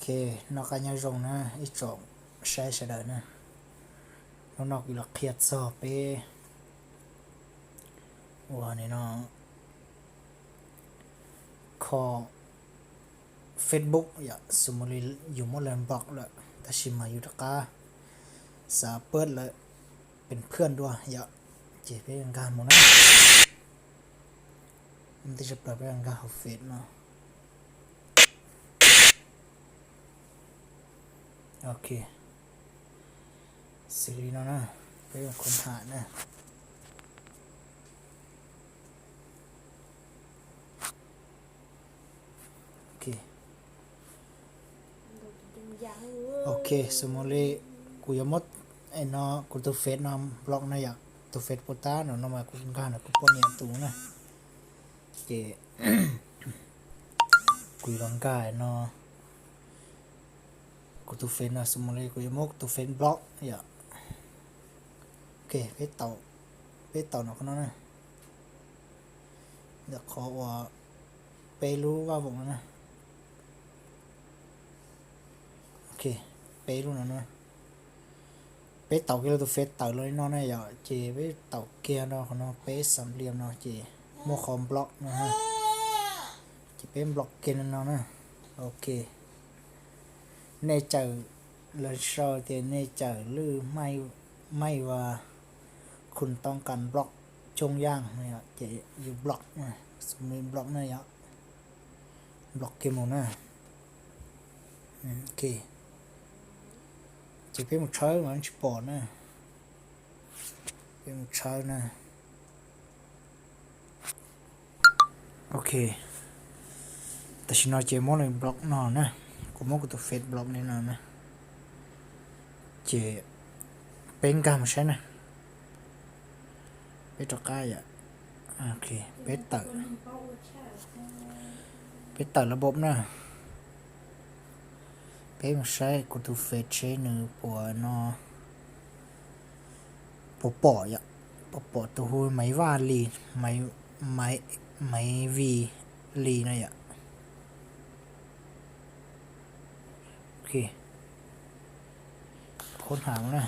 ok nó cả nhau rồng nè ít trộn sẽ đợi nè nó nọc bị lạc thiệt so pe ủa này nó kho Facebook อย่าสมมุติอยู่หมดเลยบอกเลยแต่ชิมมาอยู่ตะกาสาเปิดเลยเป็นเพื่อนด้วยอย่าเจ็บไปยังการหมดนะมันจะเปิดไปยังการของเฟซเนาะโอเคสิริเนาะนะไปยังคนหานะโอเคสมมติกูยมดไอ้นอกูตัวเฟซนอมบล็อกนะอยากตัวเฟซโปต้าเนาะนอมากูกินข้าวนะกูป้อนเนี่ยตูนะเจกูรังกายเนาะกูตัวเฟซนะสมมติกูยมดตัวเฟซบล็อกอยากโอเคเฟซเต่าเนาะก็นะเดี๋ยวขอว่าไปรู้ว่าผมนะโอเคไปรู้นะไปเต่าเกี่ยวกับเฟซเต่าเลยนอนนะอย่าเจไปเต่าเกียร์เนาะเขาเนาะไปสามเหลี่ยมเนาะเจโมคอมบล็อกนะฮะจะเป็นบล็อกเกนเนาะนะโอเคในใจเราชอบแต่ในใจหรือไม่ว่าคุณต้องการบล็อกจงย่างเนี่ยจะอยู่บล็อกนะสมมติบล็อกนะอย่าบล็อกเกมนะโอเคจะเป็นmột trái mà chỉ bỏ nèเป็นmột trái nè okแต่ฉันเอาเจมอนเลยบล็อกนอนนะกูมองกูตัวเฟซบล็อกนี่นอนนะเจเป็นการมาใช้นะเป็นตัวใกล้อ่ะโอเคเป็นเต่อระบบนะเป็นมาใช้กูตัวเฟซใช้เนื้อปัวนอปัวปออ่ะปัวปอตัวหูไม่ว่าลีไม่วีลีนะอ่ะโอเคค้นหามันนะ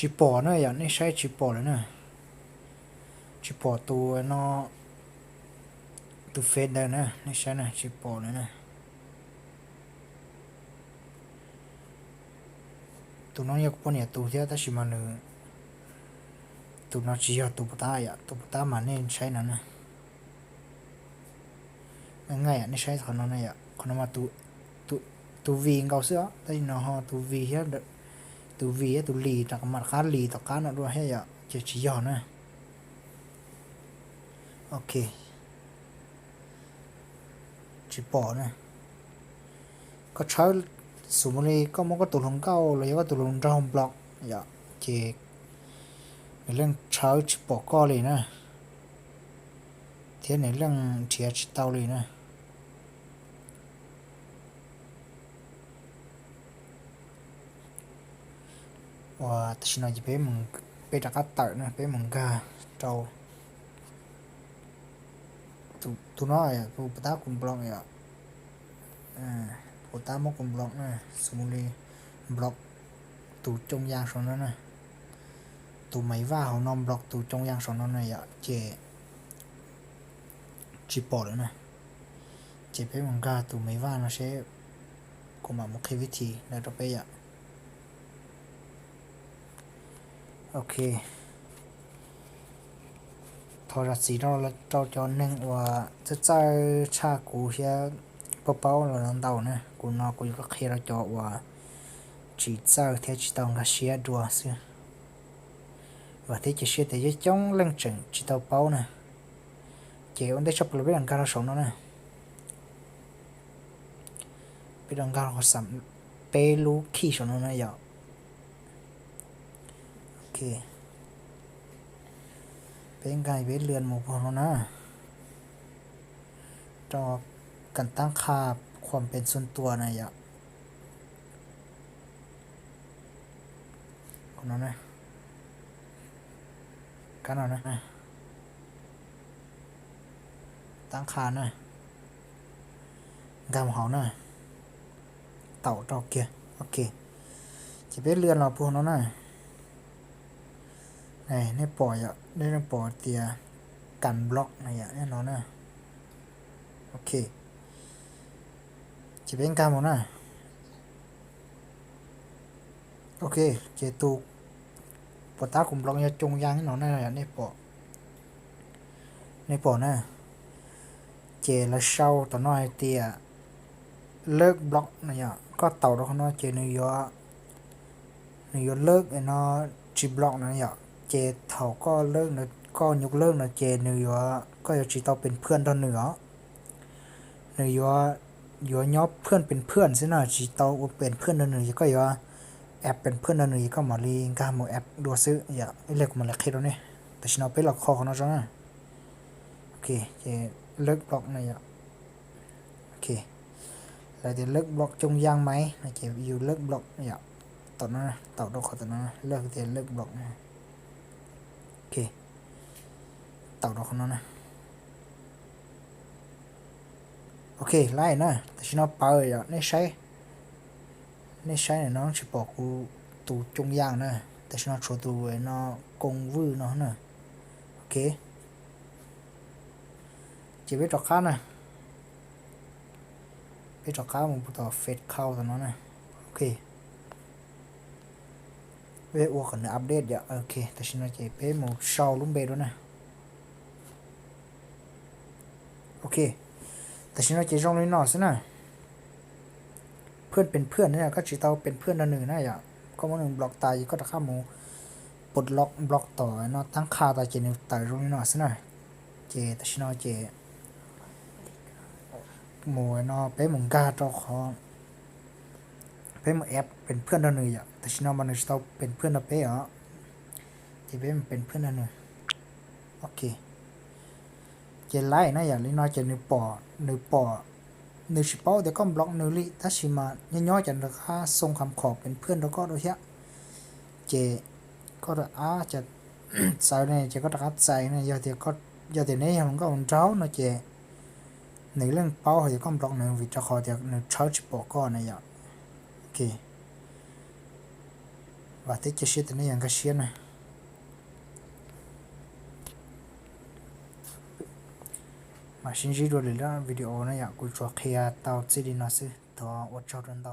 จีปอนะอย่างนี้ใช้จีปอเลยนะจีปอตัวนอตัวเฟซได้นะนี่ใช่นะจีปอเลยนะตัวน้องอยากปนเนี่ยตัวที่ถ้าชิมาเนื้อตัวน้องจีตัวปุตตาอ่ะตัวปุตตามันนี่ใช้นั่นนะง่ายอ่ะนี่ใช้ของน้องนี่อ่ะคนมาตัววีเก่าเสื้อแต่น้องตัววีเฮียตัววีตัวลีจากมันค้าลีต่อการนั่นด้วยให้อ่ะจะจีนะโอเคจีปอนะก็ใช้สมมติก็มันก็ตัวลงเก้าเลยว่าตัวลงดาวบล็อกอย่าเจในเรื่องใช้จีปอก็เลยนะเทียนในเรื่องเทียชิตาเลยนะว่าแต่ฉันอาจจะเป็นมึงเป็นจากกัตเตอร์นะเป็นมึงกาเจ้าตัวน้อยอ่ะตัวปตาคุมบล็อกอ่ะปตามกคุมบล็อกนะสมมุติบล็อกตัวจงยางสองนั้นนะตัวไม่ว่าเขานอมบล็อกตัวจงยางสองนั้นนะอ่ะเจจีปอเลยนะเจเป็นมึงกาตัวไม่ว่านะใช้กูมามุขวิธีแล้วเราไปอ่ะโอเคทอรัสสีเราจอนหนึ่งว่าจะใจชากูเฮียเป้าเราลังเดานะกูนอกูก็เคยเราจอว่าจีเจ้าเทียจีตองกับเชียดัวสิว่าที่จะเชียแต่ยังจ้องเล่งจังจีเต้าเป้านะเจ้าอันได้ชอบเราไปดังการเราสองนะไปดังการเราสัม bé lú khi cho nó này ok bên gai bênเรือนหมู่พอแล้วนะจอกันตั้งค่าความเป็นส่วนตัวนะคนนั้นนะกันเอานะตั้งค่านะกำเขานะเต่าดอกเกียโอเคจะเป็นเรือนเราพวกนั้นนะnàyในปล่อยได้ในปล่อยเตียกันบล็อกนะแน่นอนนะโอเคจะเป็นการหมดนะโอเคเจตูปตาคุมบล็อกจะจงยางให้หนอนนะในปอนะเจละเช่าต่อน้อยเตียเลิกบล็อกนะก็เต่าเราข้างนอกเจเนื้อเลิกไอ้นอจีบล็อกนะเจเท่าก็เลิกนะก็ยกเลิกนะเจเนื้อก็จะจีเต่าเป็นเพื่อนตอนเหนือย้อเพื่อนเป็นเพื่อนสินะจีเต่าเป็นเพื่อนตอนเหนือก็ย้อแอปเป็นเพื่อนตอนเหนือก็มาลีนการหมแอปดูซื้อเรียกมันละคิดแล้วเนี่ยแต่ฉันเอาไปหลอกคอของน้องจ้ะโอเคเจเลิกบล็อกนะโอเคแล้วจะเลิกบล็อกจงยางไหมนะเจอยู่เลิกบล็อกตอนนั้นต่อดอกขอตอนนั้นเลิกจะเลิกบล็อกนะโอเคต่อดอกของนั้นนะโอเคไล่นะแต่ฉันเอาเปล่าไม่ใช้เนี่ยน้องจะบอกกูตูจงยางนะแต่ฉันเอาโชว์ตัวน้องกงวื้อน้องนะโอเคจะไปจอกข้านะไปจอกข้ามึงต่อเฟซเข้าตอนนั้นนะโอเคเว้ยอ้วกกันอัปเดตโอเคแต่ฉันจะไปหมูชาวลุ่มเบด้วยนะโอเคแต่ฉันจะจ้องนิดหน่อยสินะเพื่อนเป็นเพื่อนเนี่ยก็จีเตาเป็นเพื่อนอันหนึ่งนะก็มันหนึ่งบล็อกตายก็ตะข้ามหมูปลดล็อกบล็อกต่อเนาะตั้งค่าตาเจนตายตรงนี้หน่อยสินะเจแต่ฉันเจหมูเนาะไปหมุนกาจอคอไปหมุแอปเป็นเพื่อนอันหนึ่งแต่ฉันมันจะต้องเป็นเพื่อนอันเป้เจเป็นเพื่อนอันหนึ่งโอเคเจไล่นะลิน้อยเจนึกปอนึกชิปเอาเดี๋ยวก็บล็อกนึกลิถ้าชิมาย่อยๆจันราคาส่งคำขอเป็นเพื่อนแล้วก็โดยเฉพาะเจก็จะใส่เนี่ยเจก็ตัดใส่เนี่ยยาเดียวเนี่ยมันก็มันเจ้านะเจในเรื่องเป้าเดี๋ยวก็บล็อกหนึ่งวิจารณ์เดี๋ยวหนึ่งเช้าชิปก็เนี่ยโอเคว่าที่จะเชื่อตัวนี้ยังก็เชื่อนะมาชินจีดูเลยละวิดีโอนะกูจะเคลียร์เตาซีดีนะสิตัววัดจอดรันเตา